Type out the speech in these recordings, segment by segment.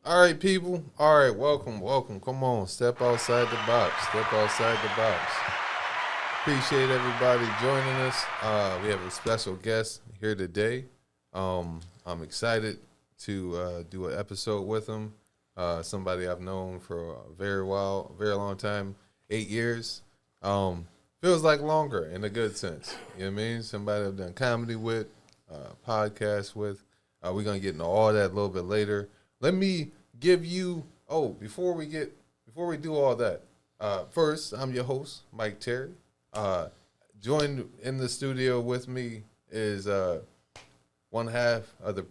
All right, people. All right, welcome. Come on, step outside the box. Step outside the box. Appreciate everybody joining us. We have a special guest here today. I'm excited to do an episode with him. Somebody I've known for a very long time, 8 years. Feels like longer in a good sense. You know what I mean? Somebody I've done comedy with, podcast with. We're gonna get into all that a little bit later. Let me give you. Oh, before we do all that, first I'm your host, Mike Terry. Joined in the studio with me is one half of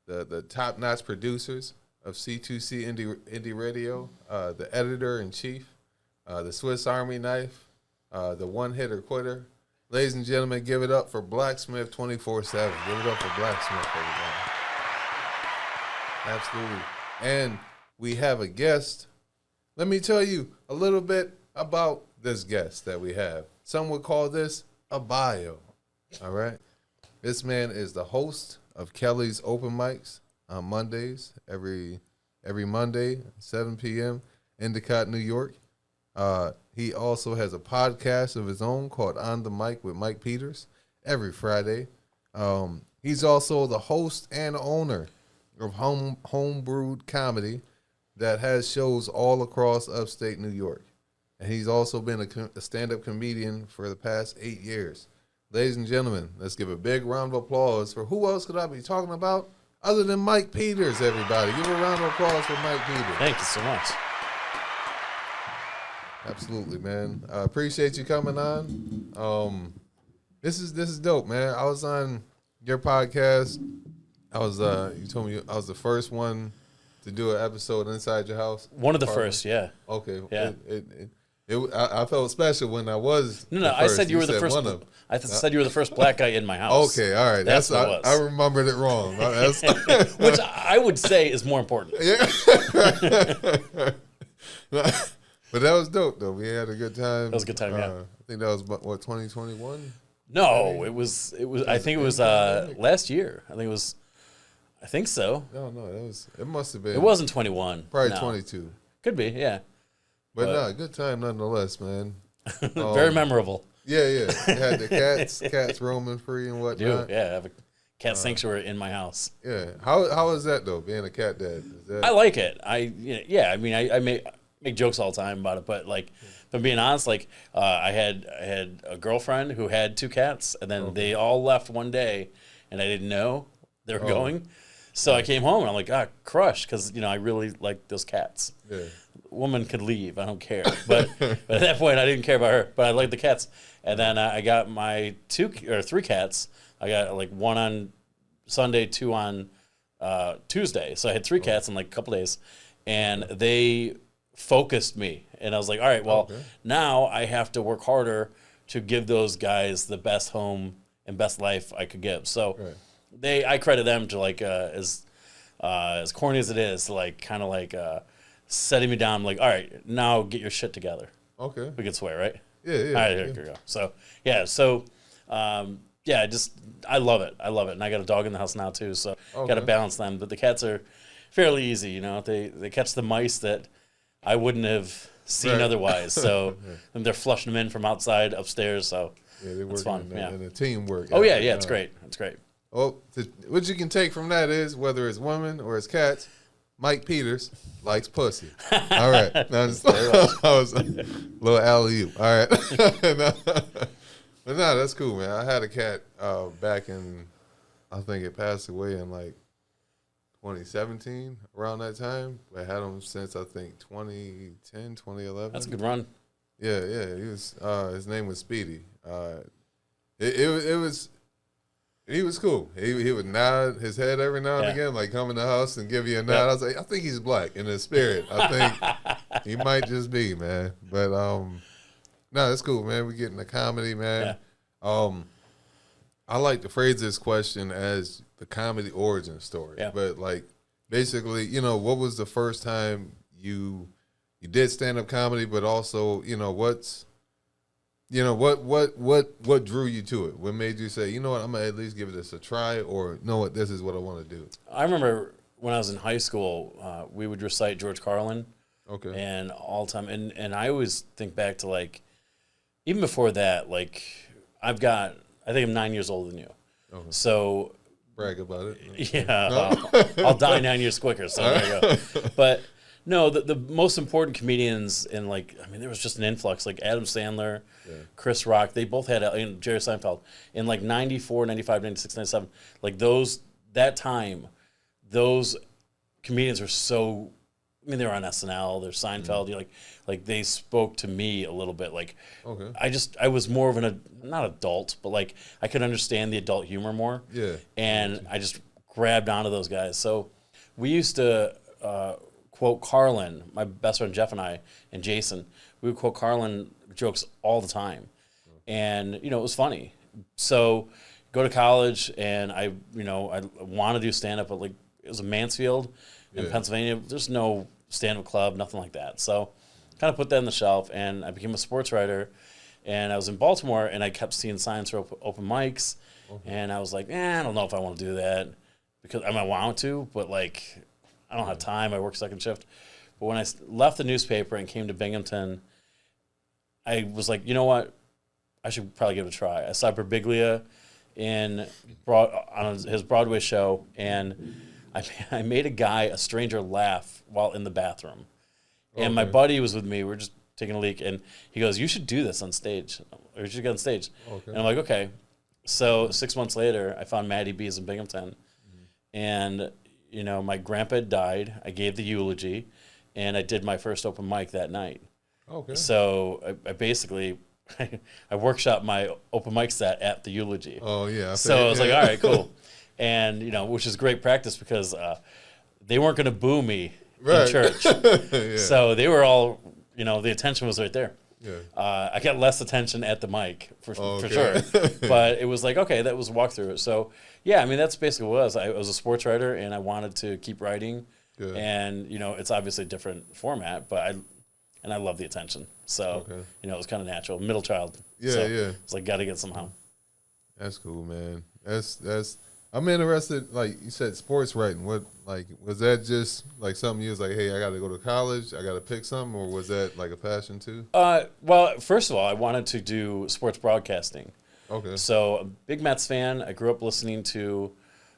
the top notch producers of C2C Indie Radio, the editor in chief, the Swiss Army knife, the one hitter quitter. Ladies and gentlemen, give it up for Blacksmith 24/7. Give it up for Blacksmith, everybody. Absolutely. And we have a guest. Let me tell you a little bit about this guest that we have. Some would call this a bio. All right. This man is the host of Kelly's Open Mics on Mondays, every Monday, 7 p.m. Endicott, New York. He also has a podcast of his own called On the Mic with Mike Peters every Friday. He's also the host and owner of Homebrewed Comedy that has shows all across upstate New York. And he's also been a stand-up comedian for the past 8 years. Ladies and gentlemen, let's give a big round of applause for who else could I be talking about other than Mike Peters, everybody. Give a round of applause for Mike Peters. Thank you so much. Absolutely, man. I appreciate you coming on. This is dope, man. I was on your podcast. You told me I was the first one to do an episode inside your house. One of the first, yeah. Okay. Yeah. I felt special when I was. No, I said you were the first. I said you were the first black guy in my house. Okay, all right. That's what it was. I remembered it wrong. Which I would say is more important. Yeah. But that was dope, though. We had a good time. That was a good time, yeah. I think that was, what, 2021? No, it was. I think it was last year. I think so. No, it must have been. It wasn't 21. Probably no. 22. Could be, yeah. But no, good time nonetheless, man. Very memorable. Yeah. You had the cats roaming free and whatnot. Yeah, I have a cat sanctuary in my house. Yeah. How is that, though, being a cat dad? I like it. I mean, I make jokes all the time about it, but like, if I'm being honest, like, I had a girlfriend who had two cats, and then they all left one day, and I didn't know they were going. So I came home and I'm like, crushed, because I really like those cats. Yeah. Woman could leave, I don't care. But at that point, I didn't care about her, but I liked the cats. And then I got my 3 cats. I got like 1 on Sunday, 2 on Tuesday. So I had 3 cats in like a couple days, and they focused me. And I was like, all right, well, now I have to work harder to give those guys the best home and best life I could give. So I credit them to like as corny as it is, like kind of like setting me down. Like, all right, now get your shit together. Okay. We could swear, right? Yeah. All right, here we go. So I love it. And I got a dog in the house now too, so got to balance them. But the cats are fairly easy. They catch the mice that I wouldn't have seen otherwise. So and they're flushing them in from outside upstairs. So it's fun. In a teamwork. Oh yeah, it's great. It's great. Well, what you can take from that is whether it's women or it's cats, Mike Peters likes pussy. All right. Now, I was a little alley-oop. All right. But no, that's cool, man. I had a cat back in, I think it passed away in like 2017, around that time. I had him since, I think, 2010, 2011. That's a good run. Yeah. He was. His name was Speedy. It was. He was cool. He would nod his head every now and again, like come in the house and give you a nod. I was like, I think he's black in his spirit. I think he might just be, man. But no, that's cool, man. We getting the comedy, man. Yeah. I like to phrase this question as the comedy origin story. Yeah. But like basically, what was the first time you did stand up comedy, but also, what drew you to it? What made you say, I'm gonna at least give this a try, or know what, this is what I want to do? I remember when I was in high school, we would recite George Carlin Okay. and all the time. And I always think back to like, even before that, like I think I'm 9 years older than you. Okay. So Brag about it. yeah, I'll die 9 years quicker. So there you go. But no, the most important comedians in like, I mean, there was just an influx like Adam Sandler, Chris Rock. They both had, and Jerry Seinfeld in like 94, 95, 96, 97. Like that time, those comedians are so, I mean, they were on SNL, they're Seinfeld. You're like they spoke to me a little bit. Like, I was more of not adult, but like I could understand the adult humor more. Yeah. And I just grabbed onto those guys. So we used to quote Carlin, my best friend Jeff and I, and Jason. We would quote Carlin jokes all the time, and it was funny. So go to college, and I want to do stand up, but like it was in Mansfield in Pennsylvania. There's no stand up club, nothing like that. So kind of put that on the shelf, and I became a sports writer. And I was in Baltimore, and I kept seeing signs for open mics, and I was like, I don't know if I want to do that because I might want to, but like I don't have time. I work second shift. But when I left the newspaper and came to Binghamton, I was like, you know what? I should probably give it a try. I saw Birbiglia on his Broadway show, and I made a stranger laugh while in the bathroom. And my buddy was with me. We were just taking a leak, and he goes, you should do this on stage. Or you should get on stage. Okay. And I'm like, okay. So 6 months later, I found Maddie B's in Binghamton. And, my grandpa had died. I gave the eulogy, and I did my first open mic that night. Okay. So I basically, I workshopped my open mic set at the eulogy. Oh, yeah. So I was like, all right, cool. And, which is great practice because they weren't going to boo me in church. So they were all, the attention was right there. Yeah. I got less attention at the mic for sure. But it was like, okay, that was a walkthrough. So, yeah, I mean, that's basically what it was. I was a sports writer, and I wanted to keep writing. Good. And, it's obviously a different format, but I love the attention. So, it was kind of natural. Middle child. Yeah, so yeah. It's like, got to get somehow. That's cool, man. That's I'm interested, like you said, sports writing. What, like, was that just like something you was like, hey, I got to go to college, I got to pick something, or was that like a passion too? Well, first of all, I wanted to do sports broadcasting. Okay. So, a big Mets fan. I grew up listening to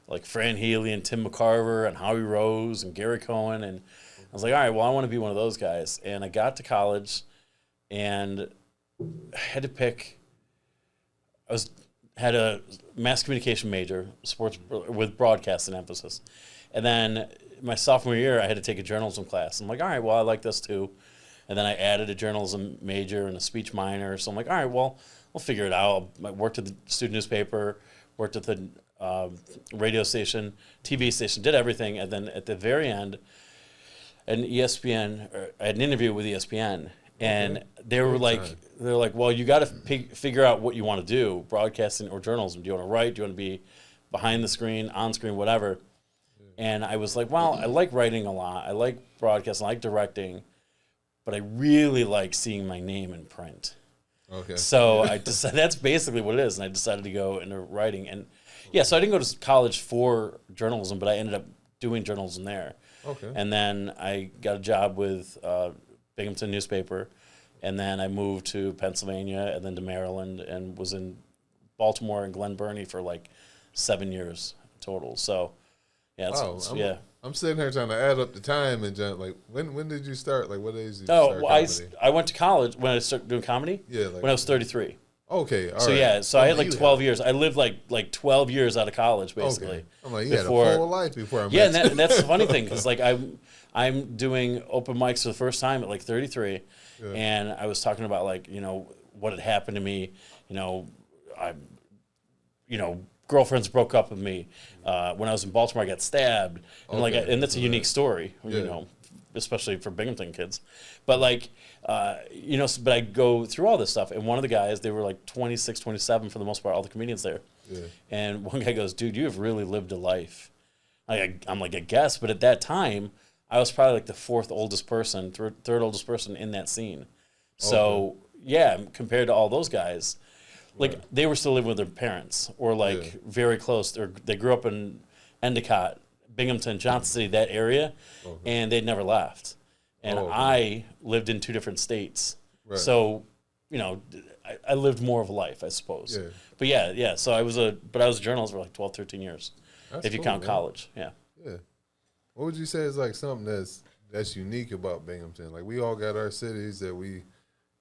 like Fran Healy and Tim McCarver and Howie Rose and Gary Cohen, and I was like, all right, well, I want to be one of those guys. And I got to college, and I had to pick. Had a mass communication major, sports with broadcasting emphasis. And then my sophomore year, I had to take a journalism class. I'm like, all right, well, I like this too. And then I added a journalism major and a speech minor. So I'm like, all right, well, we'll figure it out. I worked at the student newspaper, worked at the radio station, TV station, did everything. And then at the very end, I had an interview with ESPN. And they were like, well, you got to figure out what you want to do, broadcasting or journalism. Do you want to write? Do you want to be behind the screen, on screen, whatever? And I was like, well, I like writing a lot. I like broadcasting. I like directing. But I really like seeing my name in print. Okay. So I decided that's basically what it is. And I decided to go into writing. And yeah, so I didn't go to college for journalism, but I ended up doing journalism there. Okay. And then I got a job with Binghamton newspaper, and then I moved to Pennsylvania and then to Maryland and was in Baltimore and Glen Burnie for like 7 years total. So, yeah. I'm sitting here trying to add up the time and like when did you start? Like what age did you start comedy? I went to college when I started doing comedy. Yeah, like, when I was 33. Okay, all so right. Yeah, so I had like 12 years. I lived like 12 years out of college basically. Okay. I'm like, you had a full life before I met you. Yeah, and that's the funny thing because like I'm doing open mics for the first time at like 33, and I was talking about like what had happened to me. Girlfriends broke up with me. When I was in Baltimore, I got stabbed, and and that's a unique story. Especially for Binghamton kids, but but I go through all this stuff, and one of the guys, they were like 26, 27 for the most part, all the comedians there, and one guy goes, "Dude, you have really lived a life." I'm like, I guess, but at that time, I was probably like the third oldest person in that scene. So yeah, compared to all those guys, like they were still living with their parents or very close, or they grew up in Endicott, Binghamton, Johnson City, that area, and they'd never left. And I lived in 2 different states. Right. So, I lived more of a life, I suppose. Yeah. But yeah. So I was a journalist for like 12, 13 years, That's if you cool, count man. college. Yeah. Yeah. What would you say is like something that's unique about Binghamton? Like we all got our cities that we,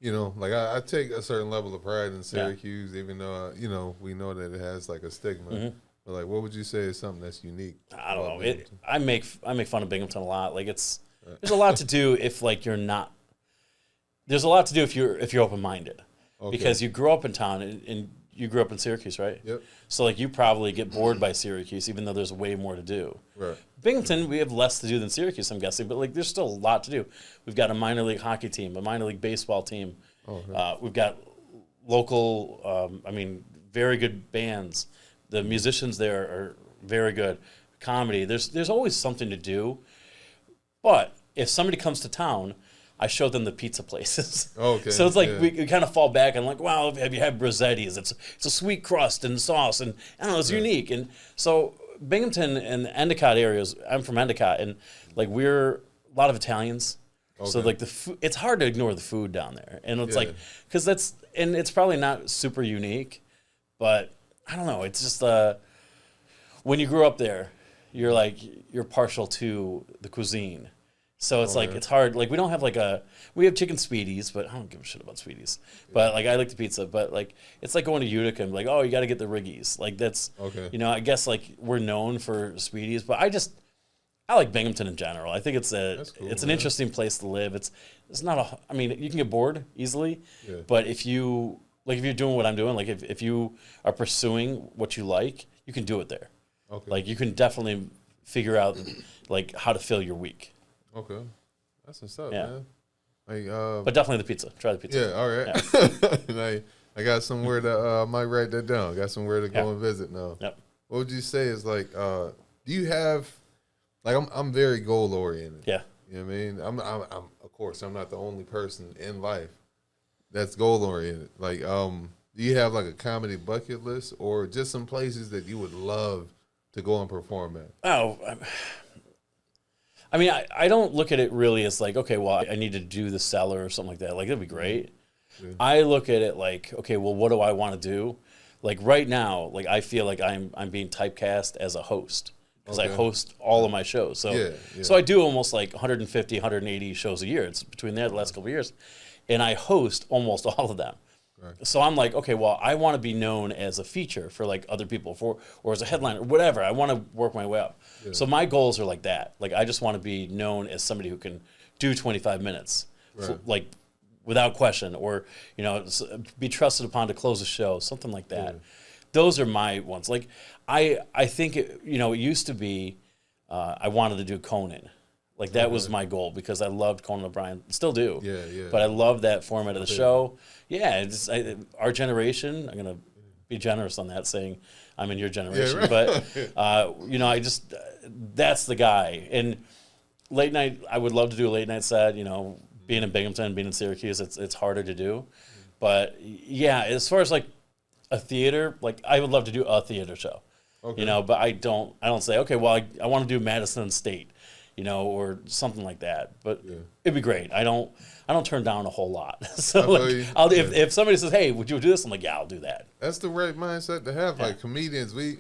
like I take a certain level of pride in Syracuse, even though we know that it has like a stigma. Mm-hmm. But like, what would you say is something that's unique? I don't about know. Binghamton? I make fun of Binghamton a lot. Like there's a lot to do if like you're not. There's a lot to do if you're open minded, because you grew up in town and you grew up in Syracuse, right? Yep. So like you probably get bored by Syracuse, even though there's way more to do. Right. Binghamton, we have less to do than Syracuse, I'm guessing, but like there's still a lot to do. We've got a minor league hockey team, a minor league baseball team. We've got local, very good bands. The musicians there are very good. Comedy. There's always something to do. But if somebody comes to town, I show them the pizza places. Okay. So it's like we kind of fall back and like, wow, have you had Brazzetti's? It's a sweet crust and sauce, and I don't know, it's unique. And so Binghamton and the Endicott areas, I'm from Endicott, and like we're a lot of Italians. So like the food, it's hard to ignore the food down there. And it's like, because it's probably not super unique, but I don't know. It's just, when you grew up there, you're partial to the cuisine. So it's like, it's hard. Like we don't have we have chicken Speedies, but I don't give a shit about Speedies. But like, I like the pizza, but like, it's like going to Utica and like, oh, you got to get the Riggies. Like that's, I guess like we're known for Speedies, but I like Binghamton in general. I think it's an interesting place to live. It's not you can get bored easily, but if you're doing what I'm doing, like if you are pursuing what you like, you can do it there. Okay. Like you can definitely figure out like how to fill your week. Okay. That's what's up, man. Like, but definitely the pizza. Try the pizza. Yeah, all right. Yeah. I got somewhere to might write that down. Got somewhere to go and visit now. Yep. What would you say is like do you have I'm very goal oriented. Yeah. You know what I mean? I'm of course I'm not the only person in life that's goal oriented. Like do you have like a comedy bucket list or just some places that you would love to go and perform at? Oh, I don't look at it really as like, okay, well, I need to do the Cellar or something like that. Like, that'd be great. Yeah. I look at it like, okay, well, what do I want to do? Like right now, like I feel like I'm being typecast as a host because I host all of my shows. So so I do almost like 150, 180 shows a year. It's between there the last couple of years. And I host almost all of them. Right. So I'm like, okay, well, I want to be known as a feature for like other people or as a headliner or whatever. I want to work my way up. Yeah. So my goals are like that. Like I just want to be known as somebody who can do 25 minutes, like without question, or be trusted upon to close a show, something like that. Yeah. Those are my ones. Like I think it used to be I wanted to do Conan. Like that was my goal because I loved Conan O'Brien, still do. Yeah. But I love that format of the show. Yeah, our generation. I'm gonna be generous on that, saying I'm in your generation. Yeah, right. But that's the guy. And late night, I would love to do a late night set. Being in Binghamton, being in Syracuse, it's harder to do. But yeah, as far as like a theater, like I would love to do a theater show. Okay. But I don't say, okay, well, I want to do Madison State. Or something like that. But it'd be great. I don't turn down a whole lot. So if somebody says, "Hey, would you do this?" I'm like, "Yeah, I'll do that." That's the right mindset to have. Like comedians, we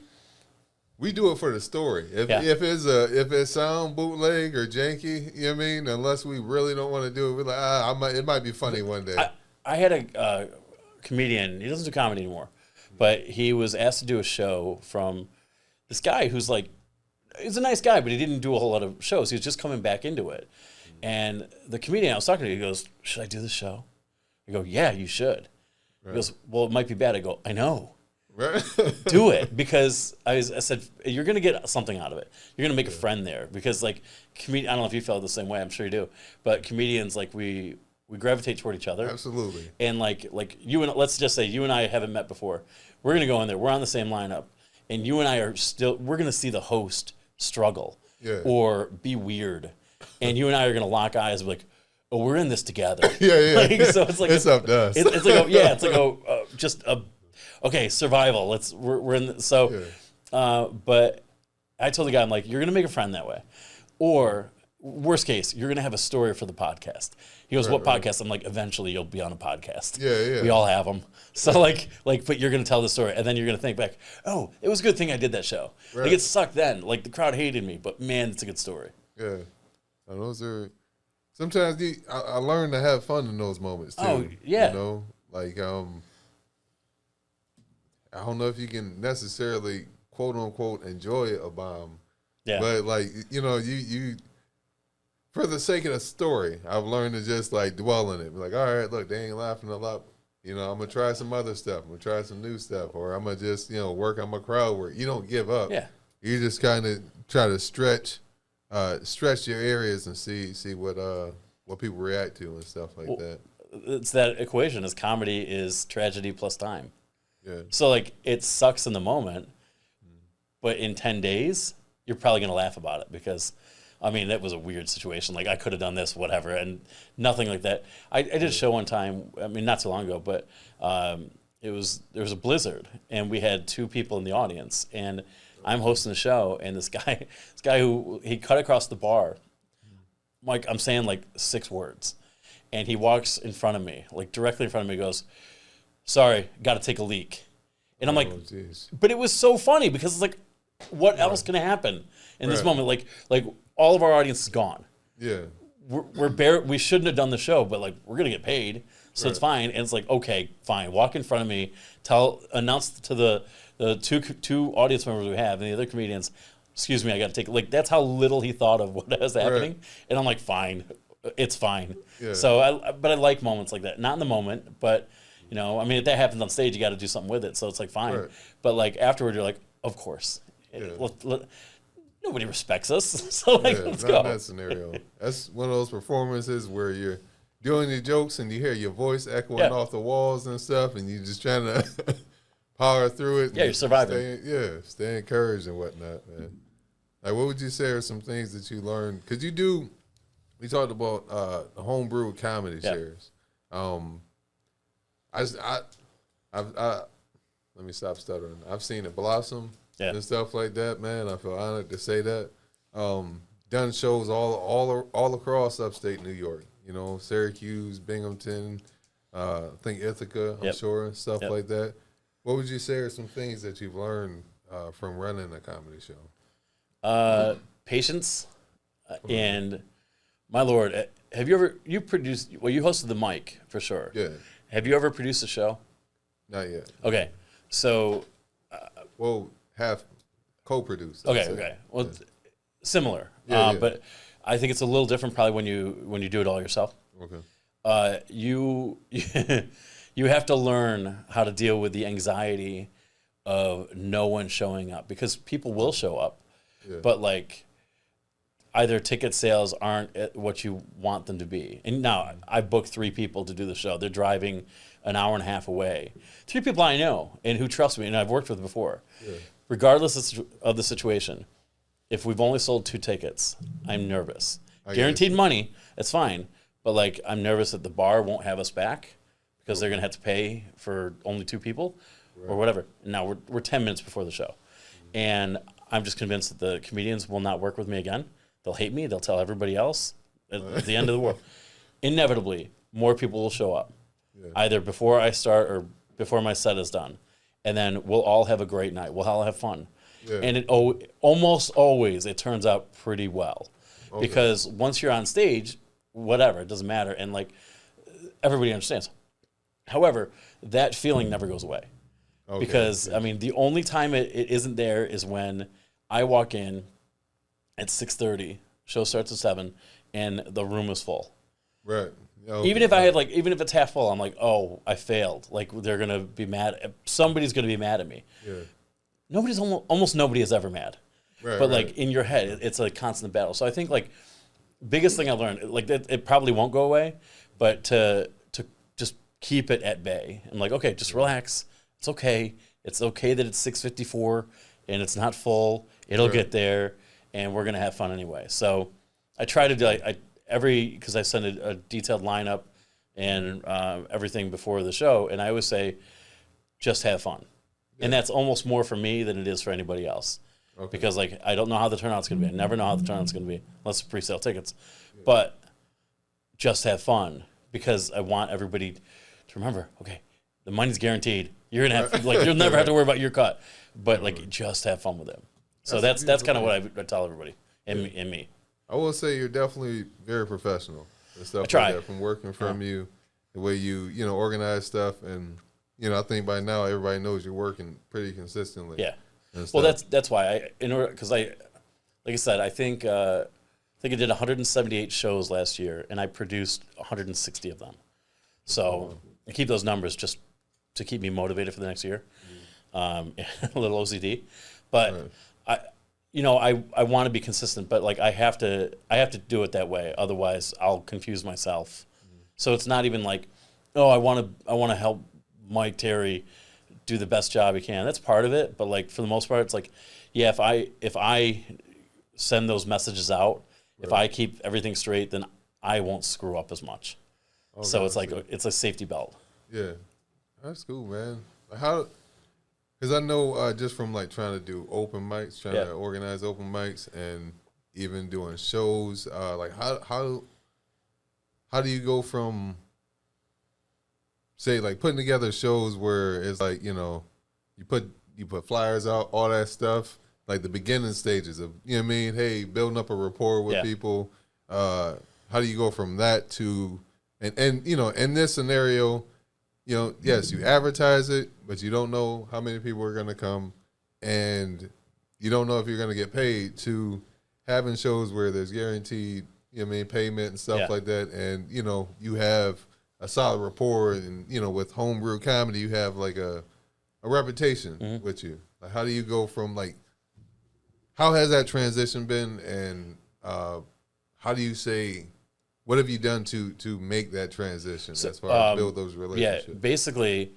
do it for the story. If it's sound bootleg or janky, you know what I mean? Unless we really don't want to do it, we're like, it might be funny one day. I had a comedian. He doesn't do comedy anymore, but he was asked to do a show from this guy who's like. He's a nice guy, but he didn't do a whole lot of shows. He was just coming back into it. And the comedian I was talking to, he goes, "Should I do this show?" I go, "Yeah, you should." Right. He goes, "Well, it might be bad." I go, "I know." Right. Do it, because I said, you're going to get something out of it. You're going to make a friend there, because like I don't know if you felt the same way. I'm sure you do. But comedians, like we gravitate toward each other. Absolutely. And like you and let's just say you and I haven't met before. We're going to go in there. We're on the same lineup. And you and I we're going to see the host struggle or be weird, and you and I are gonna lock eyes and be like, "Oh, we're in this together." So it's like it's up to us. It's like okay, survival. We're in. But I told the guy, I'm like, you're gonna make a friend that way, or worst case, you're gonna have a story for the podcast. He goes, what podcast? I'm like, eventually you'll be on a podcast. Yeah. We all have them. So like, but you're gonna tell the story, and then you're gonna think back, oh, it was a good thing I did that show. Right. Like it sucked then. Like the crowd hated me, but man, it's a good story. Yeah. And those are sometimes I learn to have fun in those moments too. Oh, yeah. You know, like I don't know if you can necessarily quote unquote enjoy a bomb. Yeah. But like, you know, you for the sake of the story, I've learned to just like dwell in it. Be like, all right, look, they ain't laughing a lot. You know, I'm gonna try some other stuff. I'm gonna try some new stuff, or I'm gonna just, you know, work on my crowd work. You don't give up. Yeah. You just kind of try to stretch your areas and see what people react to and stuff like that. It's that equation: is comedy is tragedy plus time. Yeah. So like it sucks in the moment, but in 10 days you're probably gonna laugh about it because, I mean, that was a weird situation. Like I could have done this, whatever, and nothing like that. I did a show one time. I mean, not so long ago, but there was a blizzard, and we had 2 people in the audience, and I'm hosting the show, and this guy who he cut across the bar, like I'm saying like 6 words, and he walks in front of me, like directly in front of me, goes, "Sorry, got to take a leak," and I'm like, geez. but it was so funny because it's like, what else can happen in this moment? Like all of our audience is gone. Yeah. We shouldn't have done the show, but like we're gonna get paid, so it's fine. And it's like, okay, fine. Walk in front of me, announce to the two audience members we have and the other comedians, excuse me, I got to take. Like that's how little he thought of what was happening, and I'm like, fine, it's fine. Yeah. So I like moments like that. Not in the moment, but you know, I mean, if that happens on stage, you got to do something with it. So it's like fine, but like afterward, you're like, of course. Nobody respects us, so like, let's not go. in that scenario. That's one of those performances where you're doing your jokes and you hear your voice echoing off the walls and stuff, and you're just trying to power through it. Yeah, you're surviving. Stay encouraged and whatnot, man. Like, what would you say are some things that you learned? Because we talked about the homebrew comedy shares. Let me stop stuttering. I've seen it blossom and stuff like that, man. I feel honored to say that. Done shows all across upstate New York. You know, Syracuse, Binghamton, I think Ithaca, I'm sure, stuff like that. What would you say are some things that you've learned from running a comedy show? Patience, and my Lord, have you produced? Well, you hosted the mic for sure. Yeah. Have you ever produced a show? Not yet. Okay, so. Half co-produced. Okay. Well, similar. But I think it's a little different probably when you do it all yourself. Okay. You have to learn how to deal with the anxiety of no one showing up, because people will show up, but like either ticket sales aren't at what you want them to be. And now I booked 3 people to do the show. They're driving an hour and a half away. 3 people I know and who trust me and I've worked with before. Regardless of the situation, if we've only sold 2 tickets, I'm nervous. Guaranteed money, it's fine. But like I'm nervous that the bar won't have us back because they're gonna have to pay for only 2 people or whatever. And now we're 10 minutes before the show. And I'm just convinced that the comedians will not work with me again. They'll hate me. They'll tell everybody else at the end of the world. Inevitably, more people will show up, either before I start or before my set is done. And then we'll all have a great night. We'll all have fun. And it almost always, it turns out pretty well. Because once you're on stage, whatever, it doesn't matter. And like, everybody understands. However, that feeling never goes away. Because, I mean, the only time it isn't there is when I walk in at 6:30, show starts at 7, and the room is full. Right. Even if even if it's half full, I'm like, oh, I failed. Like they're gonna be mad. Somebody's gonna be mad at me. Almost nobody is ever mad. But like in your head, it's a constant battle. So I think like biggest thing I learned, like it probably won't go away, but to just keep it at bay. I'm like, okay, just relax. It's okay. It's okay that it's 6:54 and it's not full. It'll get there, and we're gonna have fun anyway. So I try to do because I send a detailed lineup and everything before the show, and I always say, just have fun. And that's almost more for me than it is for anybody else. because like I don't know how the turnout's going to be. I never know how the turnout's going to be unless it's pre-sale tickets. But just have fun because I want everybody to remember, okay, the money's guaranteed. You're going to have like you'll never have to worry about your cut, but like just have fun with it. So that's kind of what I tell everybody and me. I will say you're definitely very professional and stuff I try. like that from working from you, the way you organize stuff, and I think by now everybody knows you're working pretty consistently. Yeah. and Well, stuff. that's why because like I said, I think I did 178 shows last year, and I produced 160 of them. So I keep those numbers just to keep me motivated for the next year. A little OCD, but I want to be consistent, but like I have to do it that way. Otherwise, I'll confuse myself. So it's not even like, oh, I want to help Mike Terry do the best job he can. That's part of it, but like for the most part, it's like, yeah, if I send those messages out, if I keep everything straight, then I won't screw up as much. So it's like it's a safety belt. Yeah, that's cool, man. How? Because I know just from like trying to do open mics, trying to organize open mics, and even doing shows. Like how do you go from, say, like putting together shows where it's like you put flyers out, all that stuff, like the beginning stages of what I mean? Hey, building up a rapport with people. How do you go from that to and in this scenario? Yes, you advertise it, but you don't know how many people are going to come, and you don't know if you're going to get paid, to having shows where there's guaranteed, payment and stuff like that, and, you have a solid rapport, and, with homebrew comedy, you have like a reputation with you. Like, how do you go from how has that transition been, and how do you say, what have you done to make that transition as far as build those relationships? Yeah, basically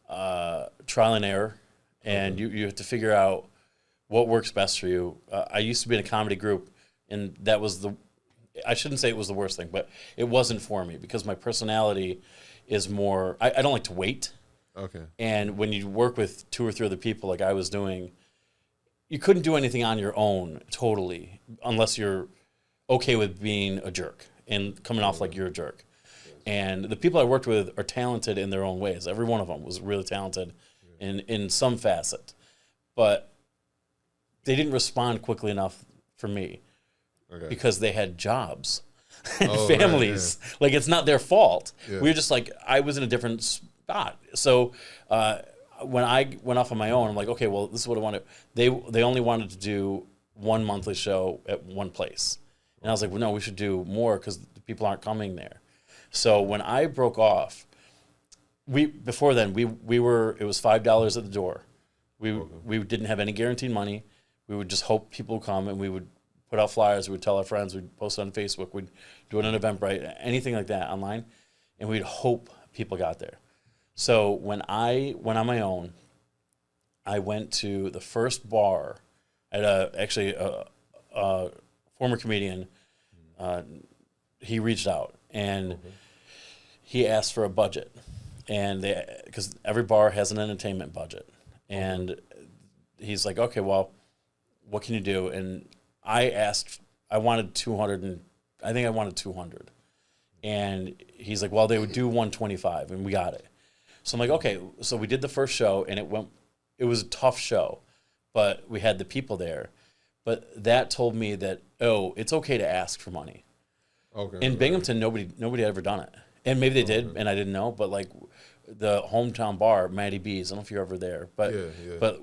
trial and error, and you have to figure out what works best for you. I used to be in a comedy group, and that was I shouldn't say it was the worst thing, but it wasn't for me because my personality is more, I don't like to wait. Okay. And when you work with 2 or 3 other people like I was doing, you couldn't do anything on your own totally unless you're okay with being a jerk and coming off like you're a jerk. And the people I worked with are talented in their own ways. Every one of them was really talented in some facet. But they didn't respond quickly enough for me because they had jobs and families. Right, yeah. Like, it's not their fault. Yeah. We were just like, I was in a different spot. So when I went off on my own, I'm like, okay, well, this is what I want to do. They only wanted to do 1 monthly show at one place. And I was like, well, no, we should do more because the people aren't coming there. So when I broke off, before then it was $5 at the door. We didn't have any guaranteed money. We would just hope people would come, and we would put out flyers. We would tell our friends. We'd post it on Facebook. We'd do it on Eventbrite, anything like that online, and we'd hope people got there. So when I went on my own, I went to the first bar at a former comedian. He reached out and he asked for a budget, and because every bar has an entertainment budget, and he's like, okay, well, what can you do? And I wanted 200, and I think I wanted 200, and he's like, well, they would do 125, and we got it. So I'm like, okay. So we did the first show, and it was a tough show, but we had the people there. But that told me that, it's okay to ask for money. Okay. In Binghamton, nobody had ever done it. And maybe they did, and I didn't know. But like the hometown bar, Matty B's, I don't know if you're ever there. But but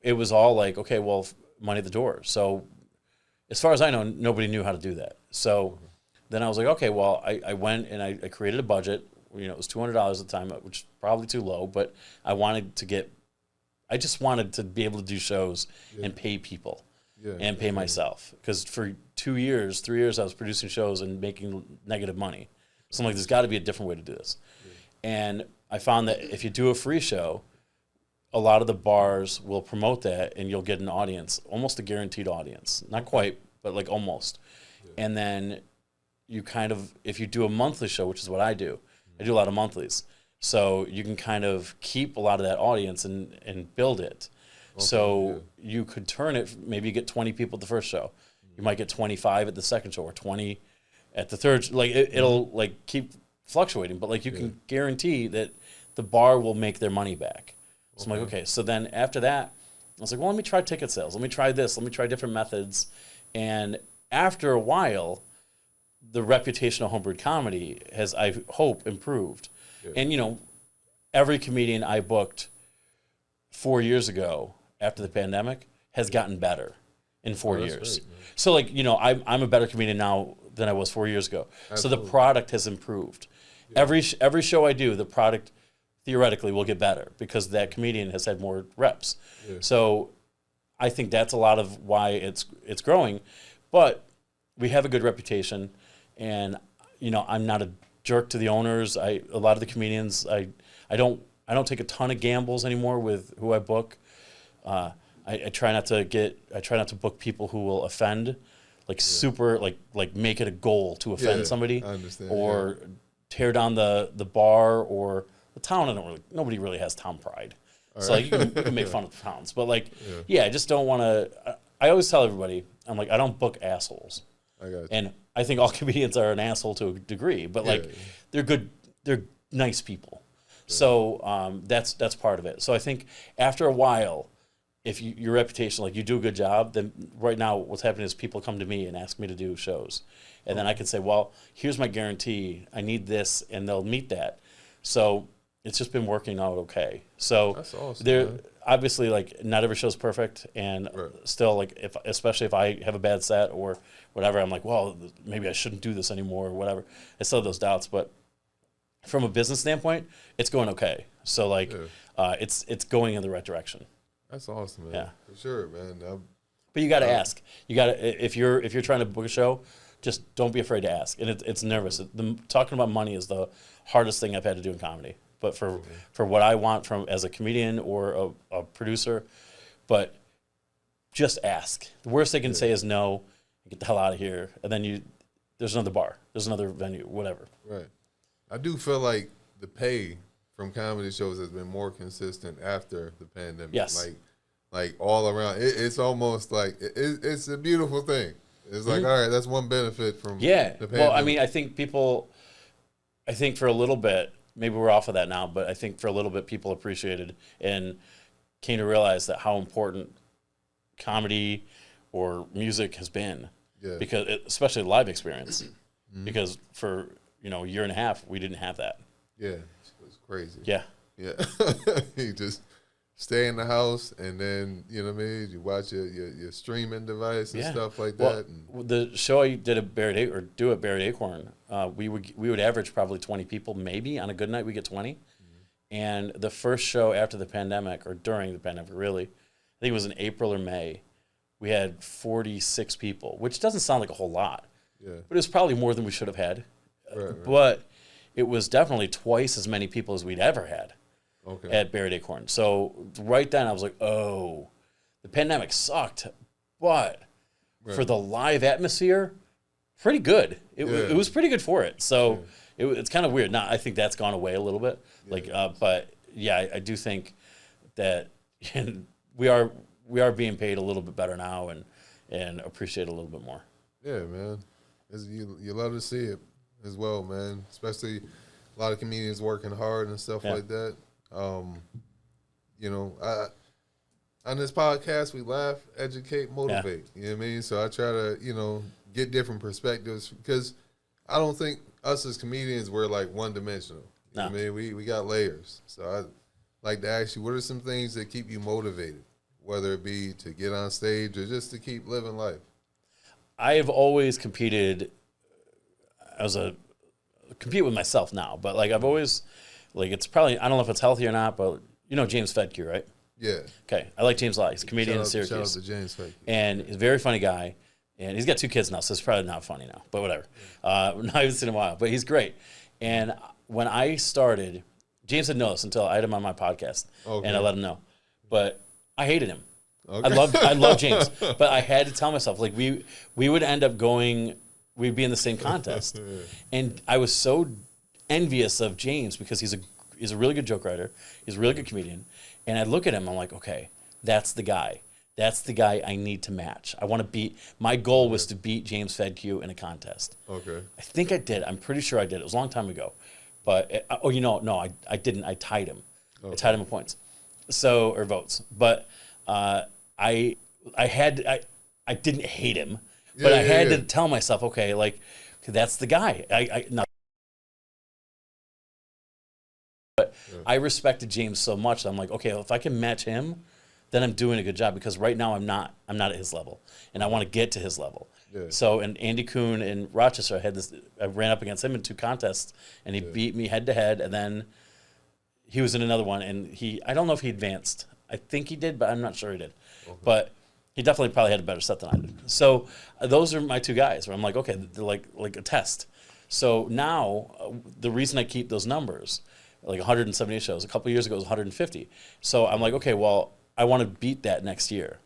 it was all like, okay, well, money at the door. So as far as I know, nobody knew how to do that. So then I was like, okay, well, I went and I created a budget. It was $200 at the time, which is probably too low. But I just wanted to be able to do shows and pay people. And pay myself, because for 3 years, I was producing shows and making negative money. So I'm like, there's got to be a different way to do this. And I found that if you do a free show, a lot of the bars will promote that, and you'll get an audience, almost a guaranteed audience. Not quite, but like almost. And then you if you do a monthly show, which is what I do a lot of monthlies. So you can kind of keep a lot of that audience and build it. So you could turn it, maybe you get 20 people at the first show. You might get 25 at the second show or 20 at the third. Like it'll like keep fluctuating, but like you can guarantee that the bar will make their money back. So I'm like, okay. So then after that, I was like, well, let me try ticket sales. Let me try this. Let me try different methods. And after a while, the reputation of homebrewed comedy has, I hope, improved. Yeah. And, you know, every comedian I booked 4 years ago after the pandemic has gotten better in 4 years. Great, so, like, you know, I'm a better comedian now than I was 4 years ago. Absolutely. So the product has improved. Yeah. Every show I do, the product theoretically will get better because that comedian has had more reps. Yeah. So I think that's a lot of why it's growing. But we have a good reputation, and, you know, I'm not a jerk to the owners. A lot of the comedians, I don't take a ton of gambles anymore with who I book. I try not to book people who will offend, like super like make it a goal to offend somebody, I understand, or tear down the bar or the town. Nobody really has town pride. All so right. Like you can make fun of towns, but like I just don't want to. I always tell everybody, I'm like, I don't book assholes. I got you. And I think all comedians are an asshole to a degree, but like they're good, they're nice people. Yeah. So that's part of it. So I think after a while, if your reputation, like you do a good job, then right now what's happening is people come to me and ask me to do shows. And then I can say, well, here's my guarantee. I need this, and they'll meet that. So it's just been working out okay. So that's awesome, there, man. Obviously, like not every show's perfect, and still, like especially if I have a bad set or whatever, I'm like, well, maybe I shouldn't do this anymore or whatever. I still have those doubts, but from a business standpoint, it's going okay. So like, it's going in the right direction. That's awesome, man. Yeah, for sure, man. But you got to ask. You got to if you're trying to book a show, just don't be afraid to ask. And it's nervous. Talking about money is the hardest thing I've had to do in comedy. But for what I want from as a comedian or a producer, but just ask. The worst they can say is no. Get the hell out of here. And then there's another bar. There's another venue. Whatever. Right. I do feel like the pay from comedy shows has been more consistent after the pandemic. Yes. Like all around. It's almost like it's a beautiful thing. It's like, all right, that's one benefit from the pandemic. Well, I mean, I think for a little bit, maybe we're off of that now, but I think for a little bit people appreciated and came to realize that how important comedy or music has been. Yeah. Because especially live experience. Because for, a year and a half, we didn't have that. Yeah, it was crazy. Yeah. Yeah. You just stay in the house, and then, you know what I mean, you watch your streaming device and stuff like that. And the show I did at Buried Acorn, we would average probably 20 people, maybe. On a good night, we get 20. And the first show after the pandemic, or during the pandemic, really, I think it was in April or May, we had 46 people, which doesn't sound like a whole lot. Yeah. But it was probably more than we should have had. Right. But it was definitely twice as many people as we'd ever had at Buried Acorn. So right then I was like, oh, the pandemic sucked, but for the live atmosphere, pretty good. It was pretty good for it. So it's kind of weird. Now I think that's gone away a little bit. But yeah, I do think that we are being paid a little bit better now and appreciate it a little bit more. Yeah, man. You love to see it as well, man. Especially a lot of comedians working hard and stuff like that. On this podcast, we laugh, educate, motivate. You know what I mean? So I try to, get different perspectives, because I don't think us as comedians, we're like one dimensional. You know what I mean? We got layers. So I like to ask you, what are some things that keep you motivated, whether it be to get on stage or just to keep living life? I have always competed compete with myself now, but like I've always, like, it's probably, I don't know if it's healthy or not, but James Fedke, right? Yeah. Okay. I like James a lot. He's a comedian in Syracuse. Shout out to James Fedke. And he's a very funny guy. And he's got 2 kids now, so it's probably not funny now, but whatever. Not even seen him in a while, but he's great. And when I started, James didn't know this until I had him on my podcast, and I let him know. But I hated him. Okay. I love James, but I had to tell myself, like, we would end up we'd be in the same contest. And I was so envious of James because he's a really good joke writer. He's a really good comedian. And I look at him, I'm like, okay, that's the guy. That's the guy I need to match. I want to beat. My goal was to beat James Fedke in a contest. Okay. I think I did. I'm pretty sure I did. It was a long time ago. But, no, I didn't. I tied him. Okay. I tied him in points. So, or votes. But I didn't hate him. But I had to tell myself, okay, like, that's the guy. I respected James so much that I'm like, okay, well, if I can match him, then I'm doing a good job, because right now I'm not at his level, and I want to get to his level. Yeah. So, and Andy Kuhn in Rochester, I ran up against him in 2 contests, and he beat me head to head, and then he was in another one, and I don't know if he advanced. I think he did, but I'm not sure he did. Okay. But he definitely probably had a better set than I did. So those are my 2 guys where I'm like, okay, they're like a test. So now the reason I keep those numbers, like 170 shows, a couple of years ago it was 150. So I'm like, okay, well, I want to beat that next year.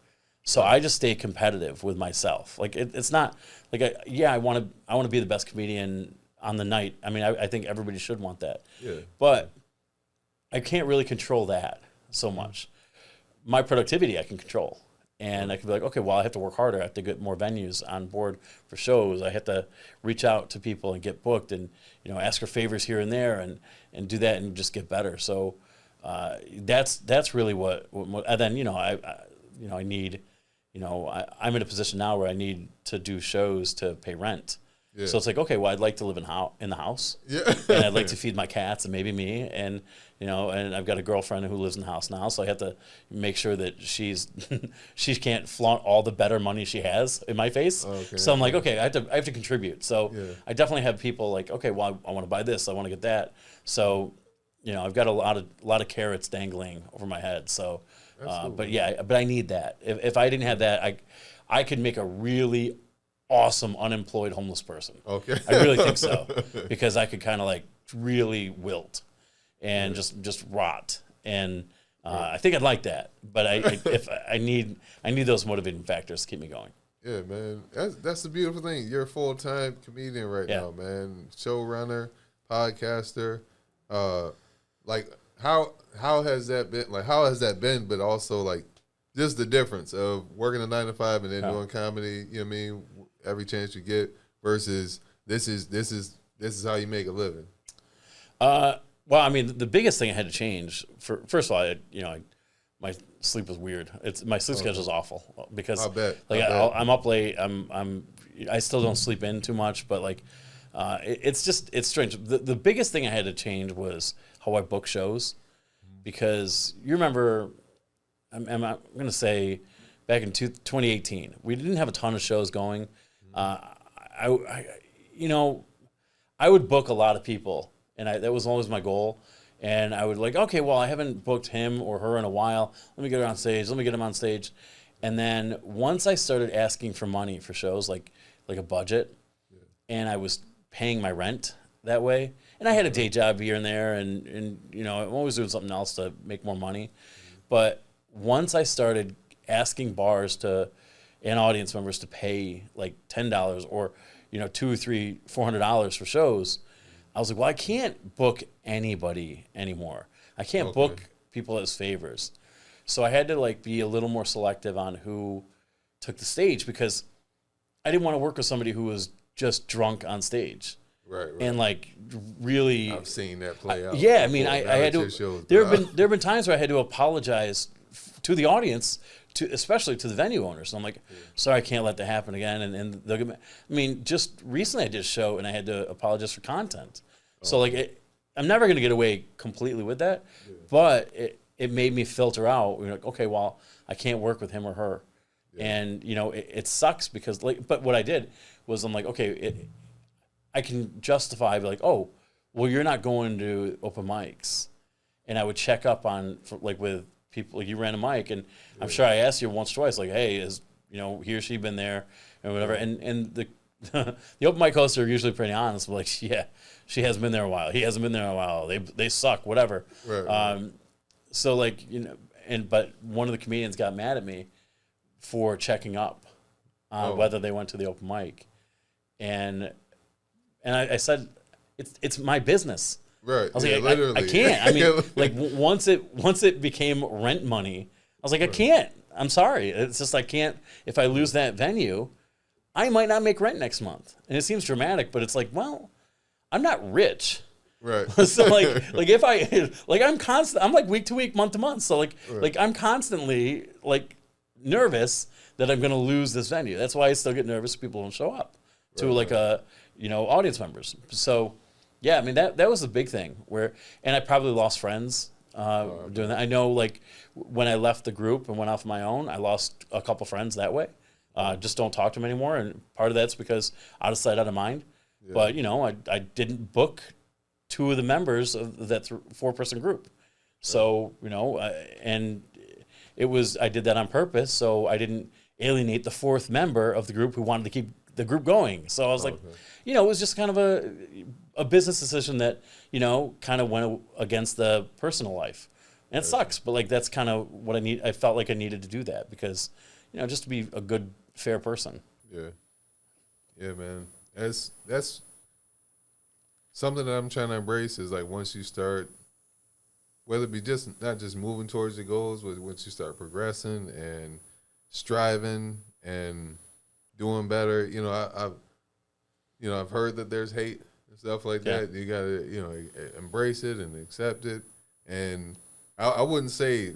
So I just stay competitive with myself. Like it's not like I want to be the best comedian on the night. I mean, I think everybody should want that. Yeah. But I can't really control that so much. My productivity I can control. And I can be like, okay, well, I have to work harder. I have to get more venues on board for shows. I have to reach out to people and get booked, and ask for favors here and there, and do that and just get better. So that's really what. And then I need. I'm in a position now where I need to do shows to pay rent. Yeah. So it's like, okay, well, I'd like to live in the house, and I'd like to feed my cats and maybe me, and and I've got a girlfriend who lives in the house now, so I have to make sure that she can't flaunt all the better money she has in my face. Okay. So I'm like, okay, I have to contribute. So I definitely have people like, okay, well, I want to buy this, I want to get that. So I've got a lot of carrots dangling over my head. So, but I need that. If I didn't have that, I could make a really awesome unemployed homeless person. Okay. I really think so, because I could kind of like really wilt and just rot, and I think I'd like that. But I need those motivating factors to keep me going. Yeah, man, that's the beautiful thing. You're a full-time comedian right now, man. Showrunner, podcaster. Like how has that been? Like how has that been? But also like just the difference of working a 9 to 5 and then doing comedy. You know what I mean? Every chance you get versus this is how you make a living. Well, I mean, the biggest thing I had to change first of all, my sleep was weird. My sleep schedule is awful because I bet. I'm up late. I still don't sleep in too much, but like it's strange. The biggest thing I had to change was how I book shows, because you remember, I'm going to say back in 2018, we didn't have a ton of shows going. I would book a lot of people, and that was always my goal. And I would like, okay, well, I haven't booked him or her in a while. Let me get her on stage. Let me get him on stage. And then once I started asking for money for shows, like a budget, and I was paying my rent that way, and I had a day job here and there, and I'm always doing something else to make more money. But once I started asking bars and audience members to pay like $10 or $200, $300, $400 for shows, I was like, well, I can't book anybody anymore. I can't book people as favors. So I had to like be a little more selective on who took the stage, because I didn't want to work with somebody who was just drunk on stage. Right. And like really, I've seen that play out. Yeah, I mean, I had to. There have been times where I had to apologize to the audience, especially to the venue owners. And I'm like, sorry, I can't let that happen again. And they'll get. I mean, just recently I did a show and I had to apologize for content. So like, I'm never going to get away completely with that, but it made me filter out. Like, okay, well, I can't work with him or her, and it sucks because like. But what I did was I'm like, okay, I can justify like, oh, well, you're not going to open mics, and I would check up on with people. Like you ran a mic, and I'm sure I asked you once or twice, like, hey, is he or she been there and whatever, and the the open mic hosts are usually pretty honest. Like, yeah, she hasn't been there a while. He hasn't been there a while. They suck, whatever. Right. So like but one of the comedians got mad at me for checking up on whether they went to the open mic, and I said it's my business. Right. I was like, I can't. I mean, like once it became rent money, was like, I can't. I'm sorry. It's just I can't. If I lose that venue, I might not make rent next month. And it seems dramatic, but it's like, well, I'm not rich. Right. So like if I like I'm constant, I'm like week to week, month to month. So like I'm constantly like nervous that I'm going to lose this venue. That's why I still get nervous if people don't show up to like audience members. So yeah, I mean that was the big thing and I probably lost friends doing that. I know like when I left the group and went off my own, I lost a couple friends that way. Just don't talk to them anymore. And part of that's because out of sight, out of mind. Yeah. But I didn't book 2 of the members of that 4-person group. So, and it was, I did that on purpose. So I didn't alienate the 4th member of the group who wanted to keep the group going. So I was like, it was just kind of a business decision that, kind of went against the personal life. And it sucks, but like, that's kind of what I felt like I needed to do that because, just to be a good, fair person. Yeah. Yeah, man. That's something that I'm trying to embrace is like once you start, whether it be just not just moving towards your goals, but once you start progressing and striving and doing better, I've heard that there's hate and stuff like that. You gotta, embrace it and accept it. And I wouldn't say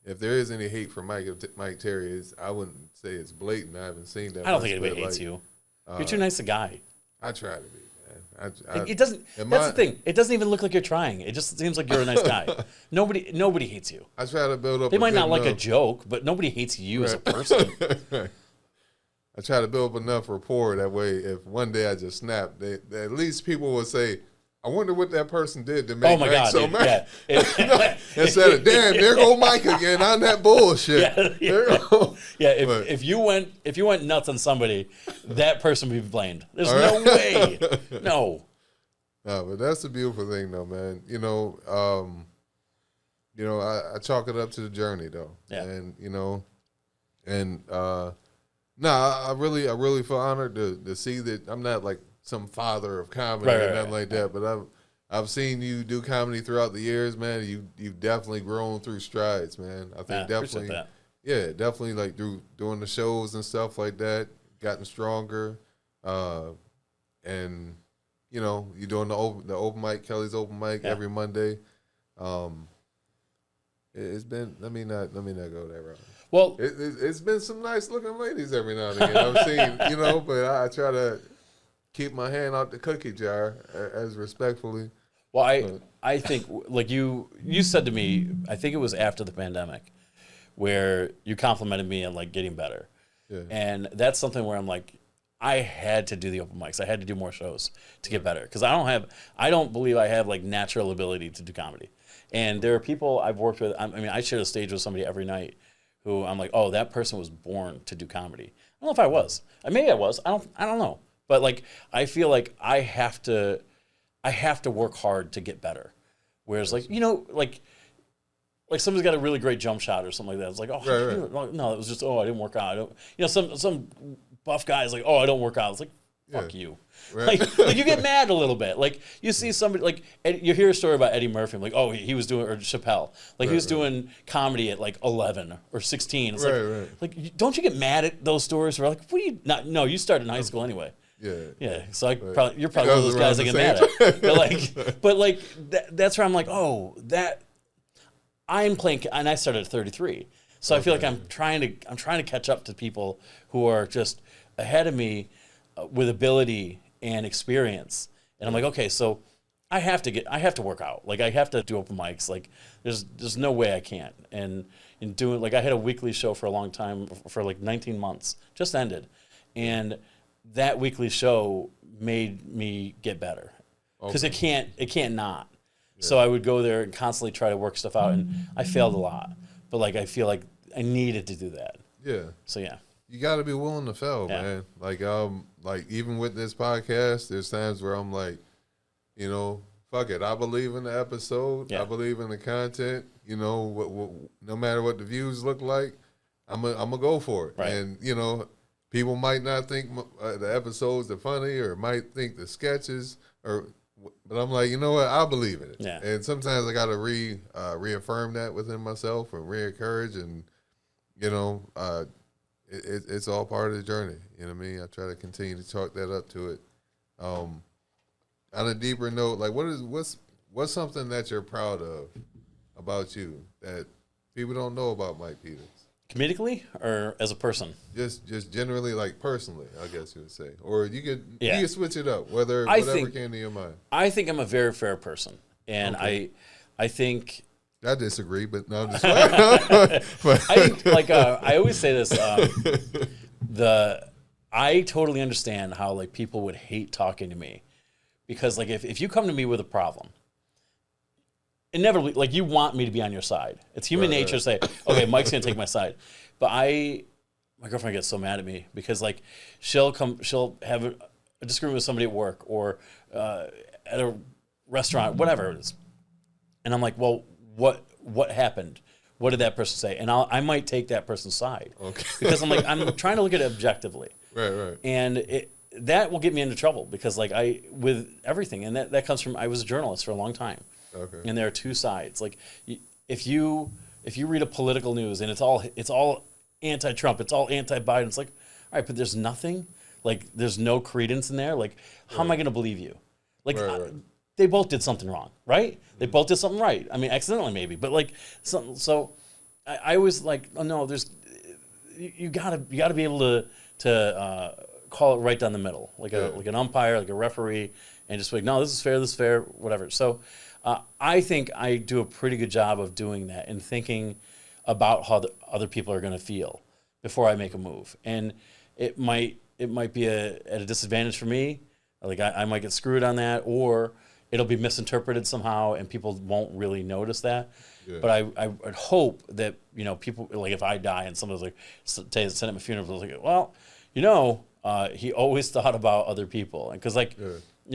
if there is any hate for Mike Terry, I wouldn't say it's blatant. I haven't seen that. I don't think anybody hates you. You're too nice a guy. I try to be. It doesn't. That's the thing. It doesn't even look like you're trying. It just seems like you're a nice guy. Nobody hates you. I try to build up. They might not like a joke, but nobody hates you as a person. I try to build up enough rapport that way. If one day I just snap, at least people will say, "I wonder what that person did to make Mike so mad." Yeah. Instead of "Damn, there go Mike again on that bullshit." If you went nuts on somebody, that person would be blamed. There's no way. No. No, but that's the beautiful thing, though, man. I chalk it up to the journey, though. Yeah. And I really feel honored to see that I'm not like some father of comedy or nothing like that, but I've seen you do comedy throughout the years, man. You've definitely grown through strides, man. I think definitely, definitely like through doing the shows and stuff like that, gotten stronger, and you're doing the open mic, Kelly's open mic every Monday. It's been let me not go that route. Well, it's been some nice looking ladies every now and again I've seen, but I try to keep my hand out the cookie jar as respectfully. Well, I think like you said to me, I think it was after the pandemic, where you complimented me on like getting better, and that's something where I'm like, I had to do the open mics, I had to do more shows to get better because I don't believe I have like natural ability to do comedy, and there are people I've worked with. I mean, I share a stage with somebody every night, who I'm like, oh, that person was born to do comedy. I don't know if I was. Maybe I was. I don't know. But like, I feel like I have to work hard to get better. Whereas like, like somebody's got a really great jump shot or something like that. It's like, oh, no, it was just, I didn't work out. Some buff guy is like, oh, I don't work out. It's like, fuck you. Right. Like you get mad a little bit. Like you see somebody like you hear a story about Eddie Murphy. I'm like, oh, he was doing, or Chappelle. Like he was doing comedy at like 11 or 16. It's like don't you get mad at those stories? Where like, what do you not? No, you started in high school anyway. Yeah. So you're probably one of those guys that get mad at. But that's where I'm like, oh, that I'm playing, and I started at 33. So I feel like I'm trying to catch up to people who are just ahead of me with ability and experience. And I'm like, okay, so I have to work out. Like I have to do open mics. Like there's no way I can't. And in doing, like I had a weekly show for a long time, for like 19 months, just ended. And that weekly show made me get better because it can't not. Yeah. So I would go there and constantly try to work stuff out, and I failed a lot. But like I feel like I needed to do that. Yeah. So yeah. You got to be willing to fail, man. Like even with this podcast, there's times where I'm like, fuck it. I believe in the episode. I believe in the content. No matter what the views look like, I'm gonna go for it. Right. And people might not think the episodes are funny, or might think the sketches, but I'm like, you know what? I believe in it. Yeah. And sometimes I got to reaffirm that within myself and re-encourage and you know, it's all part of the journey. You know what I mean? I try to continue to chalk that up to it. On a deeper note, like what's something that you're proud of about you that people don't know about Mike Peters? Comedically or as a person? Just generally, like personally, I guess you would say, or you Yeah. could switch it up, whatever came to your mind. I think I'm a very fair person, and Okay. I think I disagree, but no, I'm just but, I think, like I always say this. I totally understand how like people would hate talking to me because like if you come to me with a problem, inevitably like you want me to be on your side. It's human Right, nature to say, okay, Mike's gonna take my side, but my girlfriend gets so mad at me because like she'll have a disagreement with somebody at work or at a restaurant, whatever it is, and I'm like, well, what happened? What did that person say? And I might take that person's side Okay. because I'm like I'm trying to look at it objectively. right. And that will get me into trouble because like with everything, and that comes from I was a journalist for a long time, Okay. and there are two sides. Like if you read a political news and it's all anti-Trump, it's all anti-Biden, it's like all right, but there's nothing, like there's no credence in there. Like how am I going to believe you? Like Right. they both did something wrong, right? They both did something right. I mean, accidentally maybe, but like so I was like, oh no, there's you gotta be able to call it right down the middle, like an umpire, like a referee, and just like, no, this is fair, whatever. So I think I do a pretty good job of doing that and thinking about how the other people are going to feel before I make a move, and it might be at a disadvantage for me, like I might get screwed on that, or it'll be misinterpreted somehow, and people won't really notice that. Yeah. But I would hope that people like if I die and somebody's like send at my funeral, like, well, he always thought about other people, and because like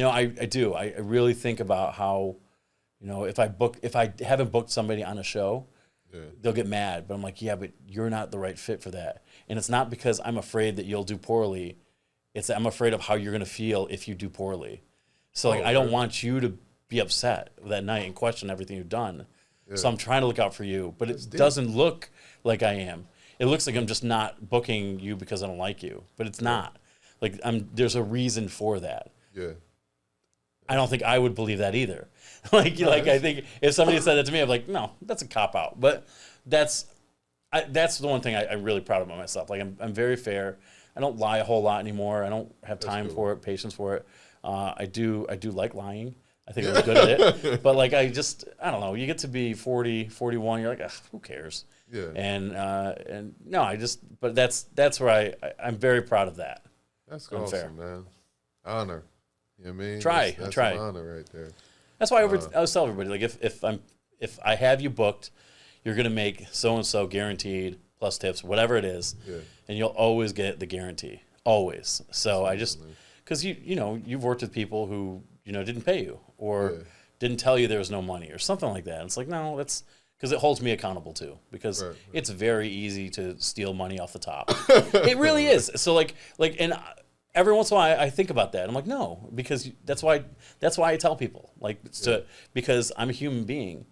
I do I really think about how if I haven't booked somebody on a show, they'll get mad, but I'm like, yeah, but you're not the right fit for that, and it's not because I'm afraid that you'll do poorly, it's that I'm afraid of how you're gonna feel if you do poorly. So like I don't want you to be upset that night and question everything you've done. So I'm trying to look out for you, but it doesn't look like I am. It looks like I'm just not booking you because I don't like you, but it's not. Like there's a reason for that. Yeah. I don't think I would believe that either. I think if somebody said that to me, I'm like, no, that's a cop out. But that's the one thing I'm really proud about myself. Like I'm very fair. I don't lie a whole lot anymore. I don't have time for it, patience for it. I do like lying. I think I'm good at it. But like I don't know. You get to be 40, 41, you're like, who cares? Yeah. And no, but that's where I'm very proud of that. That's I'm awesome, fair. man. Honor. You know what I mean? Try. That's An honor right there. That's why I always tell everybody, like if I have you booked, you're gonna make so and so guaranteed plus tips, whatever it is, and you'll always get the guarantee, always. So I just because you've worked with people who didn't pay you or didn't tell you there was no money or something like that. It's like no, that's because it holds me accountable too. Because it's very easy to steal money off the top. It really is. So like and. Every once in a while, I think about that. I'm like, no, because that's why I tell people, like, because I'm a human being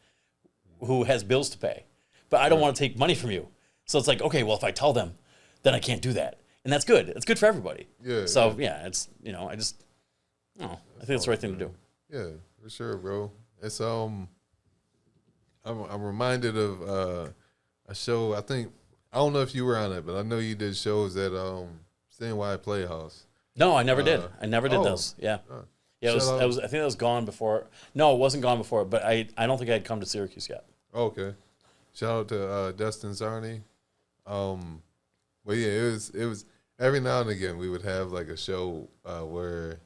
who has bills to pay, but I don't want to take money from you. So it's like, okay, well, if I tell them, then I can't do that, and that's good. It's good for everybody. So it's I think it's the right thing to do. Yeah, for sure, bro. It's I'm reminded of a show. I don't know if you were on it, but I know you did shows at CNY Playhouse. No, I never did. I never did those. Yeah. Yeah, I think that was gone before. No, it wasn't gone before, but I don't think I had come to Syracuse yet. Okay. Shout out to Dustin Zarni. But yeah, it was every now and again we would have like a show where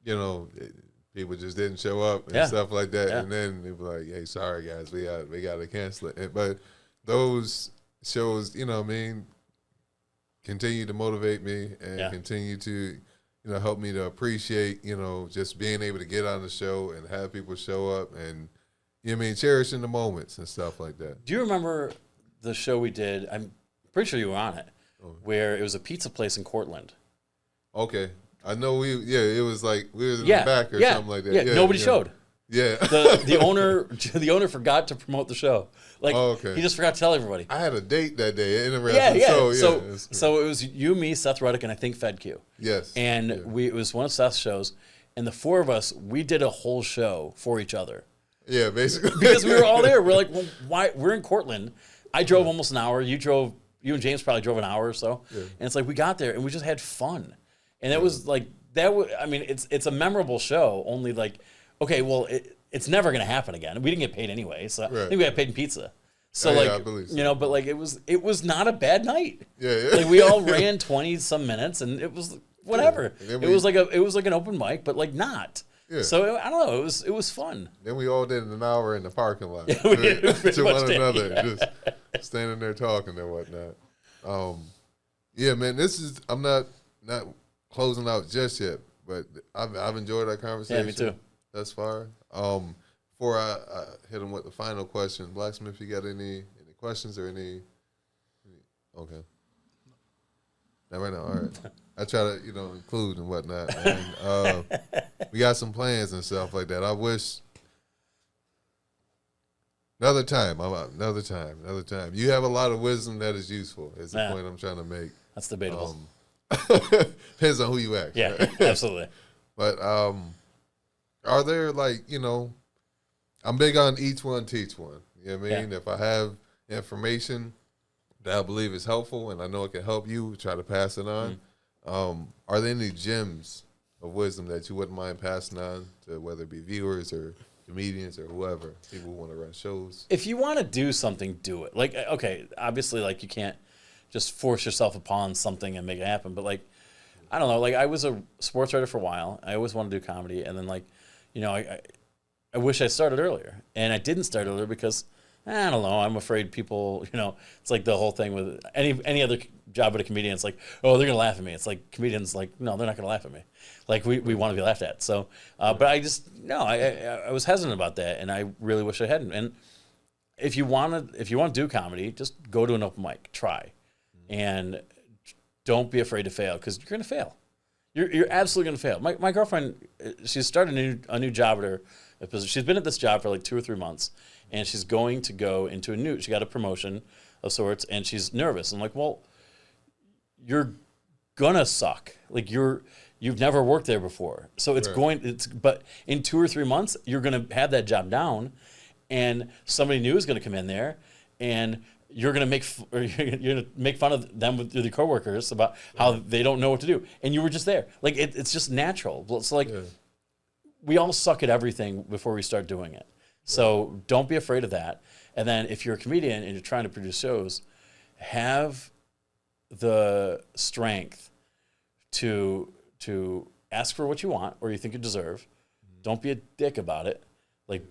people just didn't show up and stuff like that, and then they'd be like, "Hey, sorry guys, we got to cancel it." But those shows, what I mean, continue to motivate me and continue to, help me to appreciate, just being able to get on the show and have people show up and, cherishing the moments and stuff like that. Do you remember the show we did? I'm pretty sure you were on it, where it was a pizza place in Cortland. Okay. I know it was like we was in the back or something like that. Yeah, nobody showed. Yeah. The owner forgot to promote the show. Like, Oh, okay. he just forgot to tell everybody. I had a date that day. Interesting. Yeah. So it was you, me, Seth Ruddick, and I think FedQ. Yes. And it was one of Seth's shows, and the four of us, we did a whole show for each other. Yeah, basically. Because we were all there. We're like, well, why? We're in Cortland. I drove almost an hour. You and James probably drove an hour or so. Yeah. And it's like, we got there and we just had fun. And it was like, it's a memorable show, only like, okay, well, it's never going to happen again. We didn't get paid anyway. So I think we got paid in pizza. So I believe so. But like, it was not a bad night. Yeah. Like, we all ran 20 some minutes and it was whatever. Yeah. It was like an open mic, but like not. Yeah. So I don't know. It was fun. Then we all did an hour in the parking lot to one another, just standing there talking and whatnot. Yeah, man. I'm not closing out just yet, but I've enjoyed that conversation. Yeah, me too. Thus far. Before I hit him with the final question, Blacksmith, you got any questions or any? Okay. Not right now. All right. I try to, include and whatnot. And, we got some plans and stuff like that. I wish another time. You have a lot of wisdom that is useful. Is the point I'm trying to make. That's debatable. Depends on who you ask. Yeah, right? Absolutely. But are there I'm big on each one, teach one. You know what I mean? Yeah. If I have information that I believe is helpful and I know it can help you, try to pass it on. Are there any gems of wisdom that you wouldn't mind passing on to whether it be viewers or comedians or whoever, people who want to run shows? If you want to do something, do it. Like, okay, obviously, like, you can't just force yourself upon something and make it happen. But, like, I don't know. Like, I was a sports writer for a while. I always wanted to do comedy. And then, like, I wish I started earlier. And I didn't start earlier because, I don't know, I'm afraid people, it's like the whole thing with any other job at a comedian. It's like, oh, they're going to laugh at me. It's like comedians, like, no, they're not going to laugh at me. Like, we want to be laughed at. So, but I was hesitant about that, and I really wish I hadn't. And if you want to do comedy, just go to an open mic, try, and don't be afraid to fail, because you're going to fail. You're absolutely going to fail. My girlfriend, she's started a new job at her position. She's been at this job for like 2 or 3 months, and she's going to go into she got a promotion of sorts, and she's nervous. I'm like, well, you're gonna suck. Like, you've never worked there before, so but in 2 or 3 months, you're gonna have that job down, and somebody new is gonna come in there, and you're gonna make fun of them with your coworkers about how they don't know what to do, and you were just there. Like, it's just natural. It's like we all suck at everything before we start doing it. So don't be afraid of that. And then if you're a comedian and you're trying to produce shows, have the strength to ask for what you want or you think you deserve. Don't be a dick about it. Like,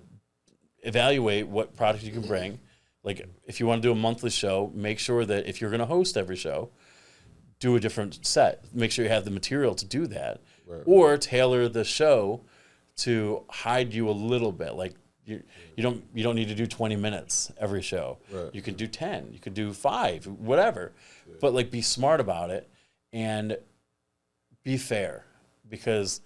evaluate what product you can bring. Like, if you want to do a monthly show, make sure that if you're going to host every show, do a different set. Make sure you have the material to do that. Right. Or tailor the show to hide you a little bit. Like, you don't need to do 20 minutes every show. Right. You can do 10. You could do 5, whatever. Yeah. But, like, be smart about it and be fair, because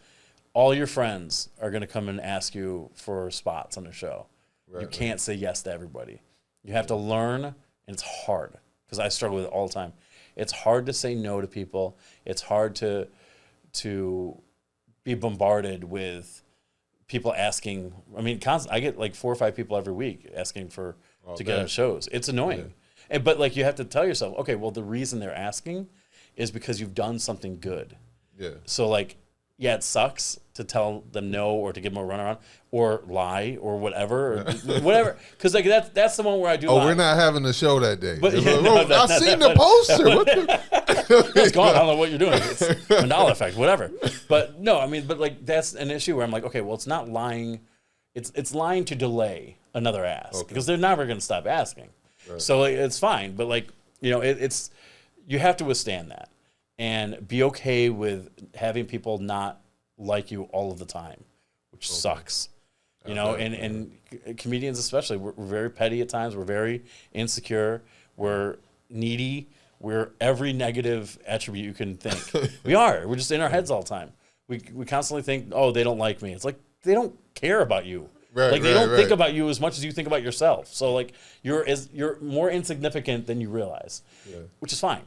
all your friends are going to come and ask you for spots on the show. Right. You can't say yes to everybody. You have to learn, and it's hard, because I struggle with it all the time. It's hard to say no to people. It's hard to be bombarded with people asking. I mean, I get like 4 or 5 people every week asking to get on shows. It's annoying. Yeah. But, like, you have to tell yourself, okay, well, the reason they're asking is because you've done something good. Yeah. So, like, yeah, it sucks to tell them no or to give them a runaround or lie or whatever. Because, like, that's the one where I do lie. We're not having a show that day. But, I seen the poster. What the? It's gone. I don't know what you're doing. It's Mandela effect, whatever. But, no, I mean, but, like, that's an issue where I'm like, okay, well, it's not lying. It's lying to delay another ask, because they're never going to stop asking. Right. So, like, it's fine. But, like, it's you have to withstand that. And be okay with having people not like you all of the time, which sucks. And comedians especially, we're very petty at times. We're very insecure. We're needy. We're every negative attribute you can think. We're just in our heads all the time. We constantly think, oh, they don't like me. It's like, they don't care about you. Right, Like they don't right. think about you as much as you think about yourself. So like you're more insignificant than you realize, which is fine.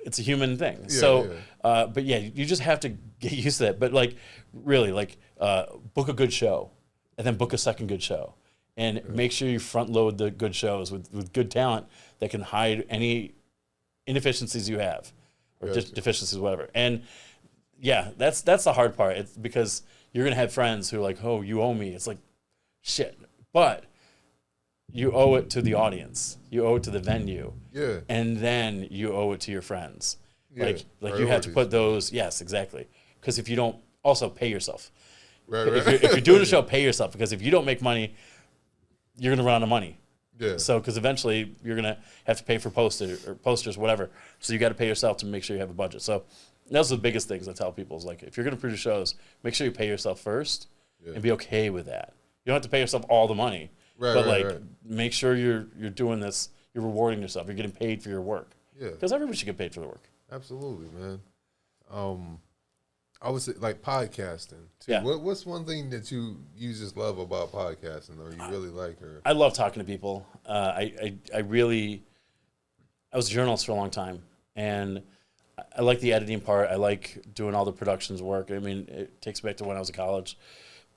It's a human thing. But yeah, you just have to get used to that. But like, really, like, book a good show, and then book a second good show, and make sure you front load the good shows with good talent that can hide any inefficiencies you have, or deficiencies, whatever. And yeah, that's the hard part. It's because you're gonna have friends who are like, oh, you owe me. It's like, shit, but you owe it to the audience. You owe it to the venue. Yeah. And then you owe it to your friends. Yeah, Like you have to put those, yes, exactly. Because if you don't, also pay yourself. Right. If you're doing a show, pay yourself. Because if you don't make money, you're going to run out of money. Yeah. So, because eventually you're going to have to pay for posters, whatever. So you got to pay yourself to make sure you have a budget. So those are the biggest things I tell people is like, if you're going to produce shows, make sure you pay yourself first and be okay with that. You don't have to pay yourself all the money. But make sure you're doing this. You're rewarding yourself. You're getting paid for your work. Yeah. Because everybody should get paid for their work. Absolutely, man. I would say like podcasting too. Yeah. What's one thing that you just love about podcasting, or you really like? Or I love talking to people. I was a journalist for a long time, and I like the editing part. I like doing all the productions work. I mean, it takes me back to when I was in college,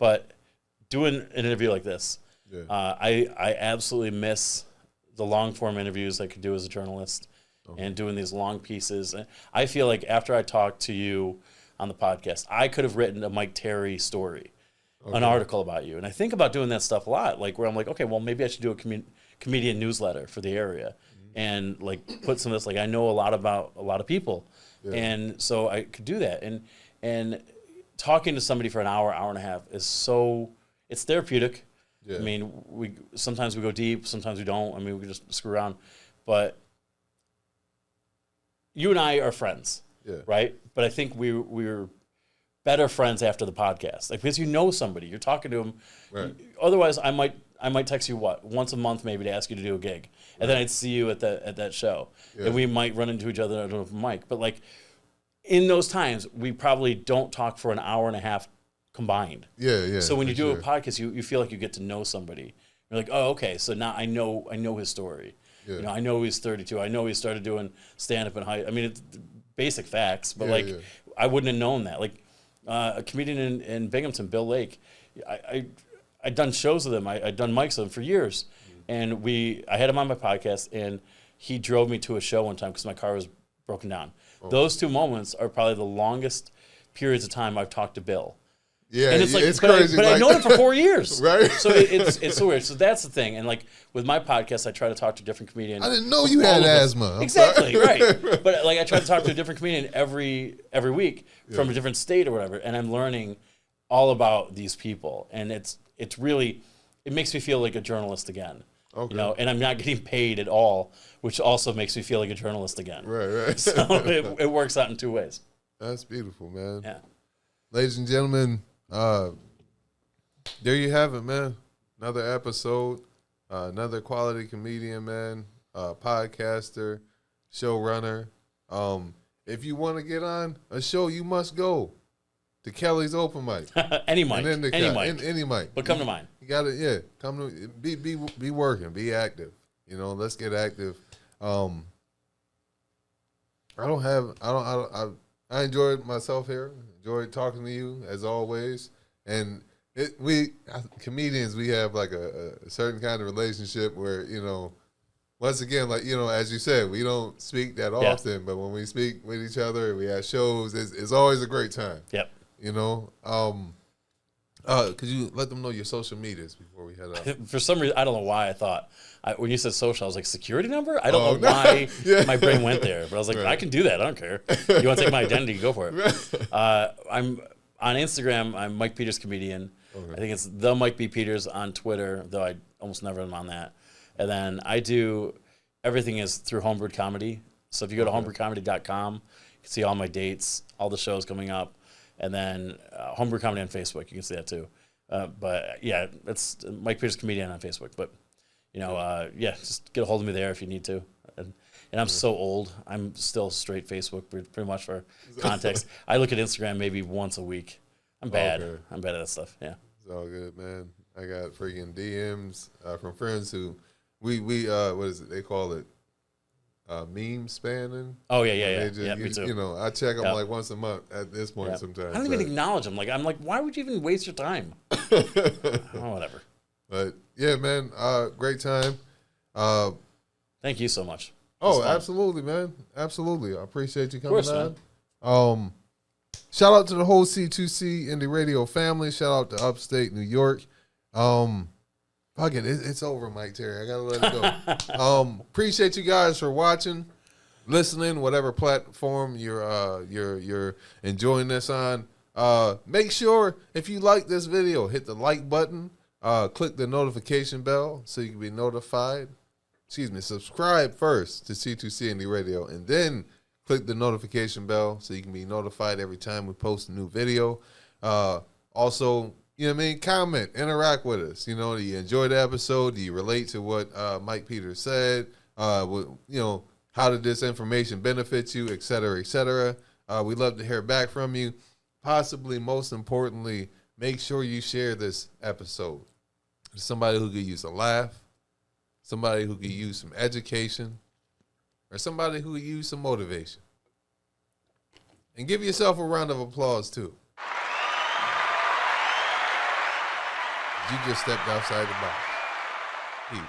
but doing an interview like this. Yeah. I absolutely miss the long form interviews I could do as a journalist and doing these long pieces. I feel like after I talked to you on the podcast, I could have written a Mike Terry story, an article about you. And I think about doing that stuff a lot, like where I'm like, okay, well, maybe I should do a comedian newsletter for the area and like put some of this, like I know a lot about a lot of people. Yeah. And so I could do that. And talking to somebody for an hour, hour and a half is it's therapeutic. Yeah. I mean, sometimes we go deep, sometimes we don't. I mean, we can just screw around. But you and I are friends, right? But I think we're better friends after the podcast, like because you know somebody, you're talking to them. Right. Otherwise, I might text you once a month maybe to ask you to do a gig, and then I'd see you at that show, and we might run into each other. I don't know if Mike, but like in those times, we probably don't talk for an hour and a half. Combined. Yeah. So when you do a podcast, you feel like you get to know somebody. You're like, oh, okay, so now I know his story. Yeah. You know, I know he's 32. I know he started doing stand-up in high. I mean, it's basic facts, but I wouldn't have known that. Like a comedian in Binghamton, Bill Lake, I'd done shows with him. I'd done mics with him for years, and I had him on my podcast, and he drove me to a show one time because my car was broken down. Those two moments are probably the longest periods of time I've talked to Bill. Yeah, and it's like, it's crazy. But I've known him for 4 years, right? So it's so weird. So that's the thing. And like with my podcast, I try to talk to different comedians. I didn't know you had asthma. Exactly, right. But like I try to talk to a different comedian every week from a different state or whatever, and I'm learning all about these people, and it makes me feel like a journalist again. Okay. You know, and I'm not getting paid at all, which also makes me feel like a journalist again. Right. So it works out in two ways. That's beautiful, man. Yeah. Ladies and gentlemen, there you have it, man. Another episode, another quality comedian, man, podcaster, showrunner. If you want to get on a show, you must go to Kelly's open mic. Any mic. Any mic. But come to mine. You got to, come to, be working, be active. You know, let's get active. I enjoyed myself here. Enjoyed talking to you as always. And comedians, we have like a certain kind of relationship where, you know, once again, like, you know, as you said, we don't speak that often, but when we speak with each other, we have shows, it's always a great time. Yep. You know, could you let them know your social medias before we head out? For some reason, I don't know why I thought, when you said social, I was like, security number? I don't know why my brain went there, but I was like, I can do that. I don't care. You want to take my identity, go for it. I'm on Instagram, I'm Mike Peters Comedian. Okay. I think it's the Mike B. Peters on Twitter, though I almost never am on that. And then everything is through Homebrew Comedy. So if you go to homebrewcomedy.com, you can see all my dates, all the shows coming up. And then Homebrew Comedy on Facebook, you can see that too. But yeah, that's Mike Peters Comedian on Facebook. But, you know, just get a hold of me there if you need to. And I'm so old. I'm still straight Facebook, pretty much for context. I look at Instagram maybe once a week. I'm bad. Okay. I'm bad at that stuff, yeah. It's all good, man. I got freaking DMs from friends who we what is it? They call it meme spamming. Oh yeah, yeah, They yeah. just, Yeah, me too. You know, I check them Yep. like once a month at this point Yep. sometimes. I don't even acknowledge them. I'm like, why would you even waste your time? Oh, whatever. But yeah, man, great time. Thank you so much. Oh, fun. absolutely, man. Absolutely. I appreciate you coming course, on. man. Shout out to the whole C2C Indie Radio family. Shout out to upstate New York. Fuck it, it's over, Mike Terry. I gotta let it go. Appreciate you guys for watching, listening, whatever platform you're enjoying this on. Make sure if you like this video, hit the like button. Click the notification bell so you can be notified. Subscribe first to C2C Indie Radio, and then click the notification bell so you can be notified every time we post a new video. Also, you know what I mean? Comment, interact with us. You know, do you enjoy the episode? Do you relate to what Mike Peters said? You know, how did this information benefit you, et cetera, et cetera? We'd love to hear back from you. Possibly, most importantly, make sure you share this episode with somebody who could use a laugh, somebody who could use some education, or somebody who could use some motivation. And give yourself a round of applause, too. You just stepped outside the box. Peace.